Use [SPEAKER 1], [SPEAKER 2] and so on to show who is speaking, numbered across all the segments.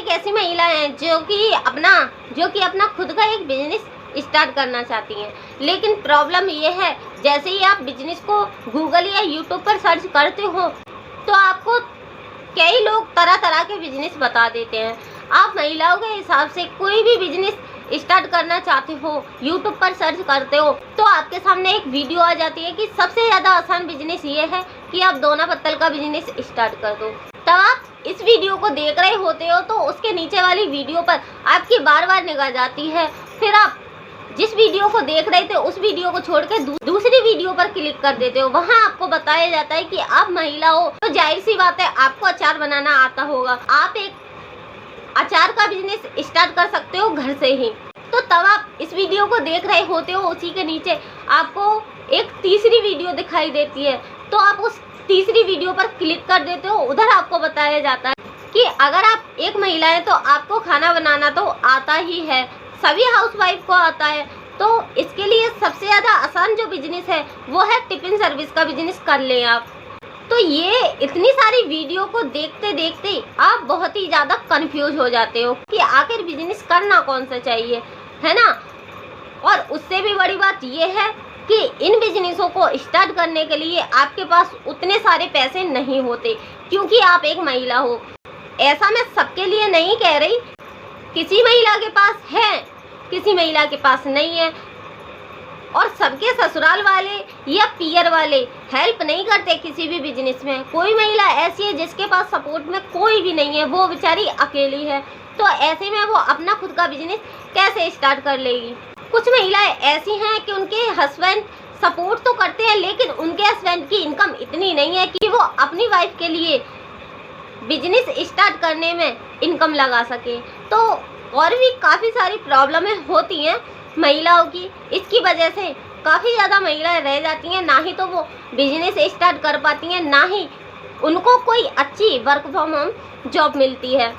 [SPEAKER 1] एक ऐसी महिला हैं जो कि अपना खुद का एक बिजनेस स्टार्ट करना चाहती हैं, लेकिन प्रॉब्लम ये है, जैसे ही आप बिजनेस को गूगल या यूट्यूब पर सर्च करते हो तो आपको कई लोग तरह तरह के बिजनेस बता देते हैं। आप महिलाओं के हिसाब से कोई भी बिजनेस स्टार्ट करना चाहते हो, यूट्यूब पर सर्च करते हो तो आपके सामने एक वीडियो आ जाती है कि सबसे ज़्यादा आसान बिजनेस ये है कि आप दोना पत्तल का बिजनेस स्टार्ट कर दो। तब आप इस वीडियो को देख रहे होते हो तो उसके नीचे वाली वीडियो पर आपकी बार बार निगाह जाती है। फिर आप जिस वीडियो को देख रहे थे उस वीडियो को छोड़ के दूसरी वीडियो पर क्लिक कर देते हो। वहाँ आपको बताया जाता है कि आप महिला हो तो जाहिर सी बात है आपको अचार बनाना आता होगा, आप एक अचार का बिजनेस स्टार्ट कर सकते हो घर से ही। तो तब आप इस वीडियो को देख रहे होते हो, उसी के नीचे आपको एक तीसरी वीडियो दिखाई देती है तो आप उस तीसरी वीडियो पर क्लिक कर देते हो। उधर आपको बताया जाता है कि अगर आप एक महिला है तो आपको खाना बनाना तो आता ही है, सभी हाउसवाइफ को आता है। तो इसके लिए सबसे ज़्यादा आसान जो बिजनेस है वो है टिफिन सर्विस का बिजनेस कर लें आप। तो ये इतनी सारी वीडियो को देखते देखते आप बहुत ही ज़्यादा कंफ्यूज हो जाते हो कि आखिर बिजनेस करना कौन सा चाहिए, है ना। और उससे भी बड़ी बात ये है कि इन बिजनेसों को स्टार्ट करने के लिए आपके पास उतने सारे पैसे नहीं होते, क्योंकि आप एक महिला हो। ऐसा मैं सबके लिए नहीं कह रही, किसी महिला के पास है, किसी महिला के पास नहीं है। और सबके ससुराल वाले या पियर वाले हेल्प नहीं करते किसी भी बिजनेस में। कोई महिला ऐसी है जिसके पास सपोर्ट में कोई भी नहीं है, वो बेचारी अकेली है, तो ऐसे में वो अपना खुद का बिजनेस कैसे स्टार्ट कर लेगी। कुछ महिलाएं ऐसी हैं कि उनके हस्बैंड सपोर्ट तो करते हैं, लेकिन उनके हस्बैंड की इनकम इतनी नहीं है कि वो अपनी वाइफ के लिए बिजनेस स्टार्ट करने में इनकम लगा सके। तो और भी काफ़ी सारी प्रॉब्लमें होती हैं महिलाओं की, इसकी वजह से काफ़ी ज़्यादा महिलाएं रह जाती हैं, ना ही तो वो बिजनेस स्टार्ट कर पाती हैं, ना ही उनको कोई अच्छी वर्क फ्रॉम होम जॉब मिलती है।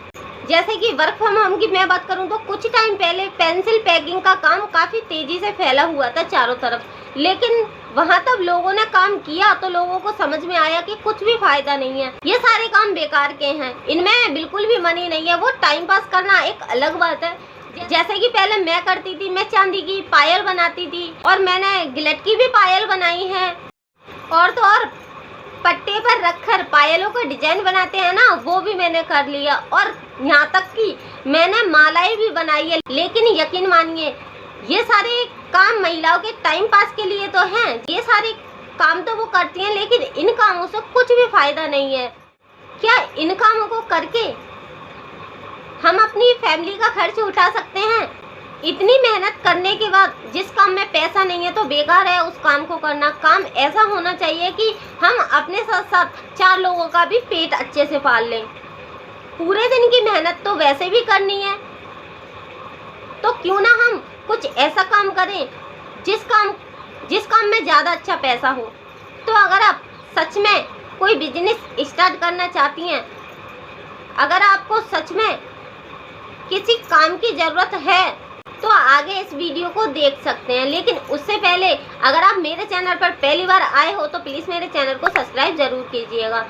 [SPEAKER 1] जैसे कि वर्क फ्रॉम होम की मैं बात करूं तो कुछ टाइम पहले पेंसिल पैकिंग का काम काफ़ी तेज़ी से फैला हुआ था चारों तरफ, लेकिन वहाँ तब लोगों ने काम किया तो लोगों को समझ में आया कि कुछ भी फायदा नहीं है, ये सारे काम बेकार के हैं, इनमें बिल्कुल भी मनी नहीं है। वो टाइम पास करना एक अलग बात है। जैसे कि पहले मैं करती थी, मैं चांदी की पायल बनाती थी और मैंने गिलट की भी पायल बनाई है, और तो और पट्टे पर रखकर पायलों का डिजाइन बनाते हैं ना, वो भी मैंने कर लिया। और यहाँ तक कि मैंने मालाएं भी बनाई है। लेकिन यकीन मानिए ये सारे काम महिलाओं के टाइम पास के लिए तो हैं, ये सारे काम तो वो करती हैं, लेकिन इन कामों से कुछ भी फायदा नहीं है। क्या इन कामों को करके हम अपनी फैमिली का खर्च उठा सकते हैं? इतनी मेहनत करने के बाद जिस काम में पैसा नहीं है तो बेकार है उस काम को करना। काम ऐसा होना चाहिए कि हम अपने साथ साथ 4 लोगों का भी पेट अच्छे से पाल लें। पूरे दिन की मेहनत तो वैसे भी करनी है, तो क्यों ना हम कुछ ऐसा काम करें जिस काम में ज़्यादा अच्छा पैसा हो। तो अगर आप सच में कोई बिजनेस स्टार्ट करना चाहती हैं, अगर आपको सच में किसी काम की ज़रूरत है तो आगे इस वीडियो को देख सकते हैं। लेकिन उससे पहले अगर आप मेरे चैनल पर पहली बार आए हो तो प्लीज़ मेरे चैनल को सब्सक्राइब ज़रूर कीजिएगा।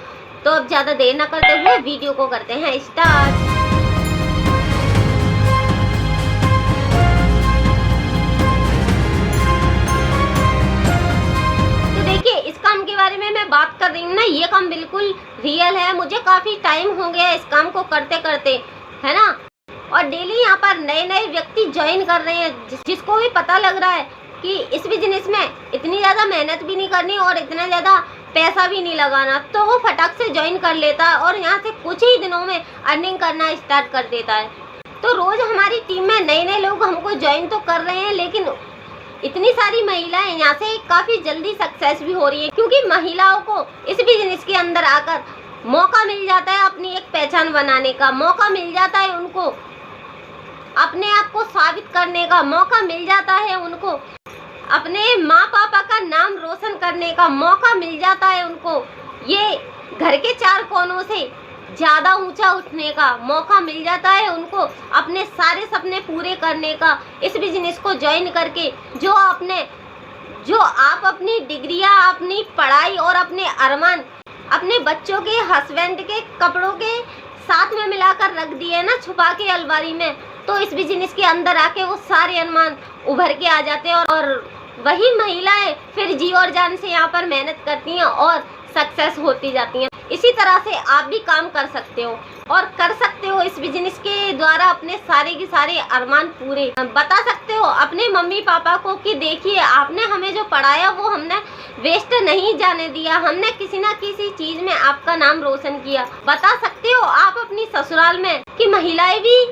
[SPEAKER 1] तो अब ज़्यादा देर ना करते हुए वीडियो को करते हैं स्टार्ट। तो देखिए, इस काम के बारे में मैं बात कर रही हूँ ना, ये काम बिल्कुल रियल है। मुझे काफ़ी टाइम हो गया इस काम को करते करते, है ना। और डेली यहाँ पर नए नए व्यक्ति ज्वाइन कर रहे हैं, जिसको भी पता लग रहा है कि इस बिजनेस में इतनी ज़्यादा मेहनत भी नहीं करनी और इतना ज़्यादा पैसा भी नहीं लगाना, तो वो फटाक से ज्वाइन कर लेता है और यहाँ से कुछ ही दिनों में अर्निंग करना स्टार्ट कर देता है। तो रोज़ हमारी टीम में नए नए लोग हमको ज्वाइन तो कर रहे हैं, लेकिन इतनी सारी महिलाएं यहाँ से काफ़ी जल्दी सक्सेस भी हो रही है, क्योंकि महिलाओं को इस बिजनेस के अंदर आकर मौका मिल जाता है अपनी एक पहचान बनाने का, मौका मिल जाता है उनको अपने आप को साबित करने का, मौका मिल जाता है उनको अपने माँ पापा का नाम रोशन करने का मौका मिल जाता है उनको, ये घर के 4 कोनों से ज़्यादा ऊंचा उठने का मौका मिल जाता है उनको, अपने सारे सपने पूरे करने का इस बिजनेस को ज्वाइन करके। जो आप अपनी डिग्रियां, अपनी पढ़ाई और अपने अरमान, अपने बच्चों के, हस्बैंड के कपड़ों के साथ में मिलाकर रख दिए ना छुपा के अलमारी में, तो इस बिजनेस के अंदर आके वो सारे अनुमान उभर के आ जाते हैं और वही महिलाएं फिर जी और जान से यहाँ पर मेहनत करती हैं और सक्सेस होती जाती हैं। इसी तरह से आप भी काम कर सकते हो और कर सकते हो इस बिजनेस के द्वारा अपने सारे के सारे अरमान पूरे। बता सकते हो अपने मम्मी पापा को कि देखिए आपने हमें जो पढ़ाया वो हमने वेस्ट नहीं जाने दिया, हमने किसी ना किसी चीज में आपका नाम रोशन किया। बता सकते हो आप अपनी ससुराल में कि महिलाएं भी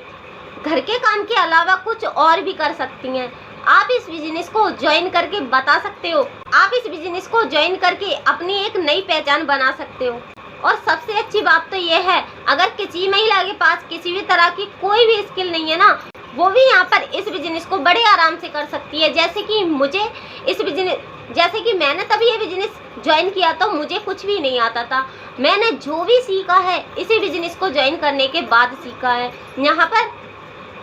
[SPEAKER 1] घर के काम के अलावा कुछ और भी कर सकती हैं। आप इस बिजनेस को ज्वाइन करके बता सकते हो, आप इस बिजनेस को ज्वाइन करके अपनी एक नई पहचान बना सकते हो। और सबसे अच्छी बात तो ये है, अगर किसी महिला के पास किसी भी तरह की कोई भी स्किल नहीं है ना, वो भी यहाँ पर इस बिजनेस को बड़े आराम से कर सकती है। जैसे कि मुझे इस बिजनेस, जैसे कि मैंने तभी ये बिजनेस ज्वाइन किया तो मुझे कुछ भी नहीं आता था। मैंने जो भी सीखा है इसी बिजनेस को ज्वाइन करने के बाद सीखा है। यहाँ पर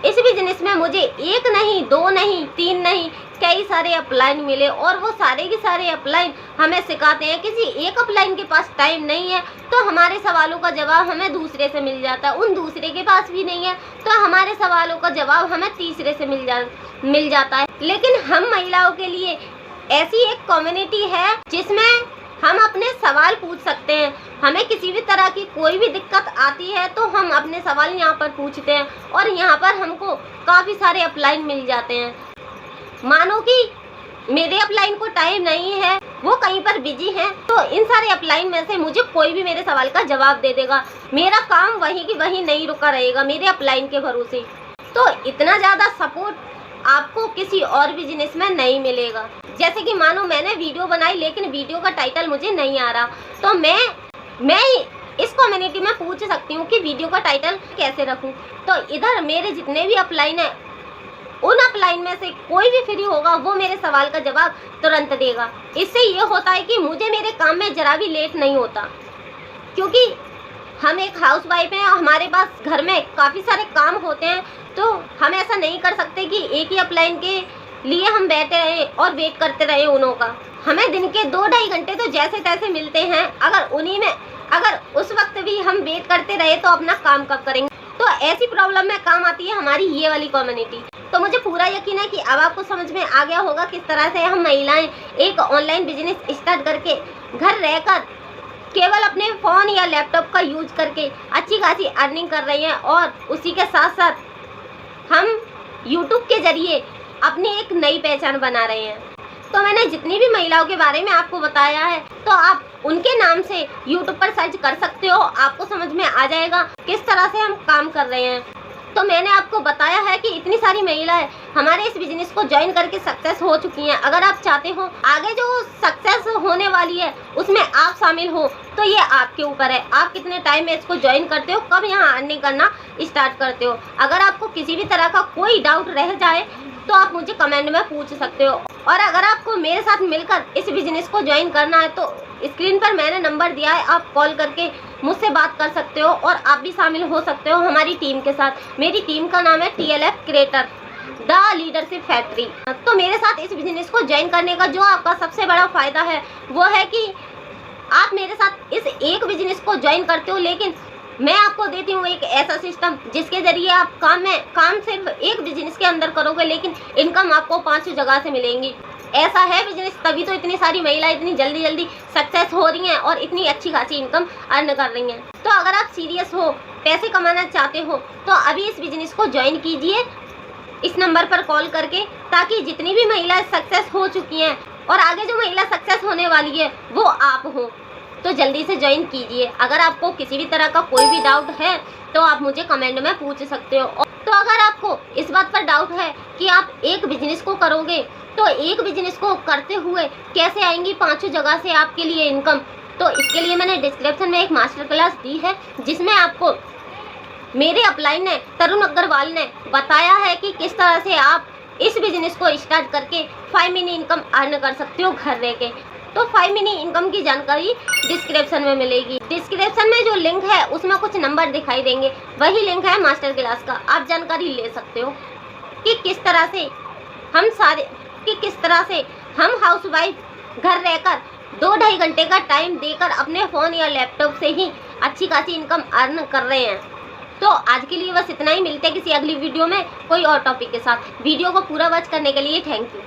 [SPEAKER 1] इस बिजनेस में मुझे एक नहीं, दो नहीं, तीन नहीं, कई सारे अपलाइन मिले और वो सारे के सारे अपलाइन हमें सिखाते हैं। किसी एक अपलाइन के पास टाइम नहीं है तो हमारे सवालों का जवाब हमें दूसरे से मिल जाता है, उन दूसरे के पास भी नहीं है तो हमारे सवालों का जवाब हमें तीसरे से मिल जाता है। लेकिन हम महिलाओं के लिए ऐसी एक कम्युनिटी है जिसमें हम अपने सवाल पूछ सकते हैं। हमें किसी भी तरह की कोई भी दिक्कत आती है तो हम अपने सवाल यहाँ पर पूछते हैं और यहाँ पर हमको काफ़ी सारे अपलाइन मिल जाते हैं। मानो कि मेरे अपलाइन को टाइम नहीं है, वो कहीं पर बिजी हैं, तो इन सारे अपलाइन में से मुझे कोई भी मेरे सवाल का जवाब दे देगा। मेरा काम वहीं की वहीं नहीं रुका रहेगा मेरे अपलाइन के भरोसे। तो इतना ज़्यादा सपोर्ट आपको किसी और बिजनेस में नहीं मिलेगा। जैसे कि मानो मैंने वीडियो बनाई लेकिन वीडियो का टाइटल मुझे नहीं आ रहा, तो मैं इस कम्युनिटी में पूछ सकती हूँ कि वीडियो का टाइटल कैसे रखूँ। तो इधर मेरे जितने भी अपलाइन हैं उन अपलाइन में से कोई भी फ्री होगा वो मेरे सवाल का जवाब तुरंत देगा। इससे ये होता है कि मुझे मेरे काम में जरा भी लेट नहीं होता, क्योंकि हम एक हाउसवाइफ हैं और हमारे पास घर में काफ़ी सारे काम होते हैं। तो हम ऐसा नहीं कर सकते कि एक ही अपलाइन के लिए हम बैठे रहें और वेट करते रहें उन्हों का। हमें दिन के 2-2.5 घंटे तो जैसे तैसे मिलते हैं। अगर उस वक्त भी हम वेट करते रहे तो अपना काम कब करेंगे। तो ऐसी प्रॉब्लम में काम आती है हमारी ये वाली कम्युनिटी। तो मुझे पूरा यकीन है कि अब आपको समझ में आ गया होगा किस तरह से हम महिलाएं एक ऑनलाइन बिजनेस स्टार्ट करके घर रहकर केवल अपने फ़ोन या लैपटॉप का यूज करके अच्छी खासी अर्निंग कर रही हैं और उसी के साथ साथ हम यूट्यूब के ज़रिए अपनी एक नई पहचान बना रहे हैं। तो मैंने जितनी भी महिलाओं के बारे में आपको बताया है तो आप उनके नाम से यूट्यूब पर सर्च कर सकते हो, आपको समझ में आ जाएगा किस तरह से हम काम कर रहे हैं। तो मैंने आपको बताया है कि इतनी सारी महिलाएं हमारे इस बिजनेस को ज्वाइन करके सक्सेस हो चुकी हैं। अगर आप चाहते हो आगे जो सक्सेस होने वाली है उसमें आप शामिल हो तो ये आपके ऊपर है, आप कितने टाइम में इसको ज्वाइन करते हो, कब यहाँ अर्निंग करना स्टार्ट करते हो। अगर आपको किसी भी तरह का कोई डाउट रह जाए तो आप मुझे कमेंट में पूछ सकते हो। और अगर आपको मेरे साथ मिलकर इस बिजनेस को ज्वाइन करना है तो स्क्रीन पर मैंने नंबर दिया है, आप कॉल करके मुझसे बात कर सकते हो और आप भी शामिल हो सकते हो हमारी टीम के साथ। मेरी टीम का नाम है TLF creator the leadership factory. तो मेरे साथ इस बिजनेस को ज्वाइन करने का जो आपका सबसे बड़ा फ़ायदा है वो है कि आप मेरे साथ इस एक बिजनेस को ज्वाइन करते हो, लेकिन मैं आपको देती हूँ एक ऐसा सिस्टम जिसके ज़रिए आप काम सिर्फ एक बिजनेस के अंदर करोगे लेकिन इनकम आपको 5 जगह से मिलेंगी। ऐसा है बिजनेस, तभी तो इतनी सारी महिलाएं इतनी जल्दी सक्सेस हो रही हैं और इतनी अच्छी खासी इनकम अर्न कर रही हैं। तो अगर आप सीरियस हो, पैसे कमाना चाहते हो तो अभी इस बिजनेस को ज्वाइन कीजिए इस नंबर पर कॉल करके, ताकि जितनी भी महिलाएं सक्सेस हो चुकी हैं और आगे जो महिला सक्सेस होने वाली है वो आप हो। तो जल्दी से ज्वाइन कीजिए। अगर आपको किसी भी तरह का कोई भी डाउट है तो आप मुझे कमेंट में पूछ सकते हो। तो अगर आपको इस बात पर डाउट है कि आप एक बिजनेस को करोगे तो एक बिजनेस को करते हुए कैसे आएंगी 5 जगह से आपके लिए इनकम, तो इसके लिए मैंने डिस्क्रिप्शन में एक मास्टर क्लास दी है जिसमें आपको मेरे अपलाइन ने तरुण अग्रवाल ने बताया है कि किस तरह से आप इस बिजनेस को स्टार्ट करके 5 मिनी इनकम अर्न कर सकते हो घर रह के। तो 5 मिनी इनकम की जानकारी डिस्क्रिप्शन में मिलेगी। डिस्क्रिप्शन में जो लिंक है उसमें कुछ नंबर दिखाई देंगे, वही लिंक है मास्टर क्लास का। आप जानकारी ले सकते हो कि किस तरह से हम हाउसवाइफ घर रहकर 2-2.5 घंटे का टाइम देकर अपने फ़ोन या लैपटॉप से ही अच्छी खासी इनकम अर्न कर रहे हैं। तो आज के लिए बस इतना ही, मिलते हैं किसी अगली वीडियो में कोई और टॉपिक के साथ। वीडियो को पूरा वॉच करने के लिए थैंक यू।